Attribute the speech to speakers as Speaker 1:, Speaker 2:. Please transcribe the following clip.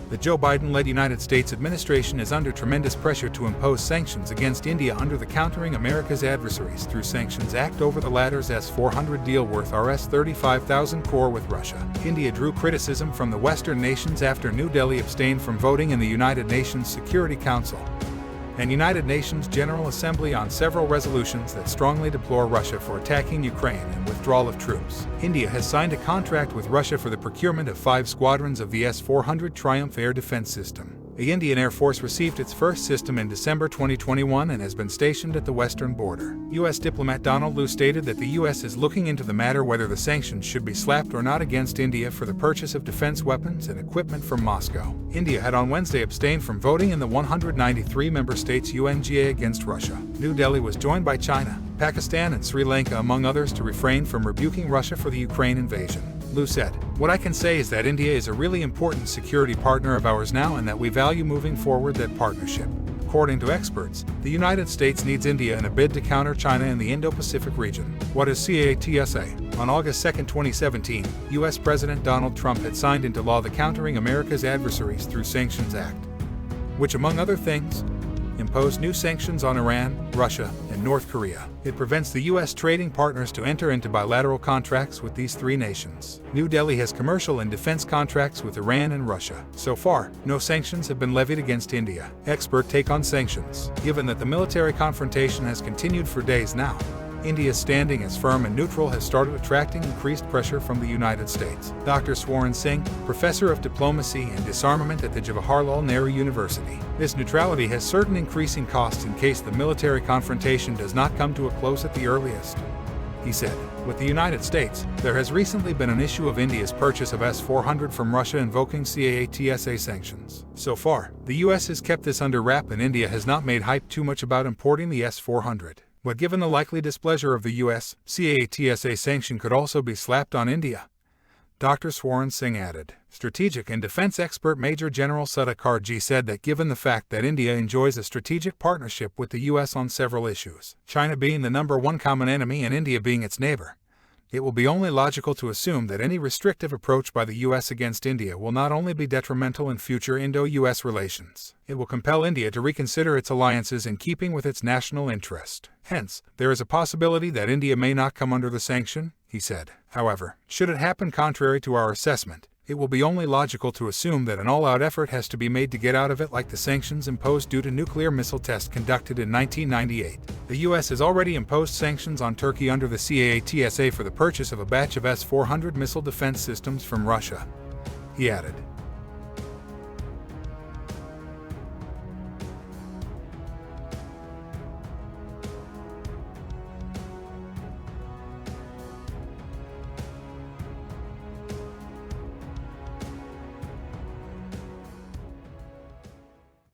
Speaker 1: The Joe Biden-led United States administration is under tremendous pressure to impose sanctions against India under the Countering America's Adversaries Through Sanctions Act over the latter's S-400 deal worth Rs 35,000 crore with Russia. India drew criticism from the Western nations after New Delhi abstained from voting in the United Nations Security Council and United Nations General Assembly on several resolutions that strongly deplore Russia for attacking Ukraine and withdrawal of troops. India has signed a contract with Russia for the procurement of 5 squadrons of the S-400 Triumph air defense system. The Indian Air Force received its first system in December 2021 and has been stationed at the western border. U.S. diplomat Donald Lu stated that the U.S. is looking into the matter whether the sanctions should be slapped or not against India for the purchase of defense weapons and equipment from Moscow. India had on Wednesday abstained from voting in the 193 member states UNGA against Russia. New Delhi was joined by China, Pakistan, and Sri Lanka, among others, to refrain from rebuking Russia for the Ukraine invasion. Lu said, "What I can say is that India is a really important security partner of ours now and that we value moving forward that partnership." According to experts, the United States needs India in a bid to counter China in the Indo-Pacific region. What is CAATSA? On August 2, 2017, U.S. President Donald Trump had signed into law the Countering America's Adversaries Through Sanctions Act, which, among other things, imposed new sanctions on Iran, Russia, and North Korea. It prevents the U.S. trading partners to enter into bilateral contracts with these 3 nations. New Delhi has commercial and defense contracts with Iran and Russia. So far, no sanctions have been levied against India. Expert take on sanctions. Given that the military confrontation has continued for days now, India's standing as firm and neutral has started attracting increased pressure from the United States. Dr. Swaran Singh, professor of diplomacy and disarmament at the Jawaharlal Nehru University. This neutrality has certain increasing costs in case the military confrontation does not come to a close at the earliest. He said, with the United States, there has recently been an issue of India's purchase of S-400 from Russia invoking CAATSA sanctions. So far, the U.S. has kept this under wrap and India has not made hype too much about importing the S-400. But given the likely displeasure of the U.S., CAATSA sanction could also be slapped on India. Dr. Swaran Singh added. Strategic and defense expert Major General Sudha Karji said that given the fact that India enjoys a strategic partnership with the U.S. on several issues, China being the #1 common enemy and India being its neighbor, it will be only logical to assume that any restrictive approach by the U.S. against India will not only be detrimental in future Indo-U.S. relations, it will compel India to reconsider its alliances in keeping with its national interest. Hence, there is a possibility that India may not come under the sanction, he said. However, should it happen contrary to our assessment, it will be only logical to assume that an all-out effort has to be made to get out of it, like the sanctions imposed due to nuclear missile tests conducted in 1998. The U.S. has already imposed sanctions on Turkey under the CAATSA for the purchase of a batch of S-400 missile defense systems from Russia, he added.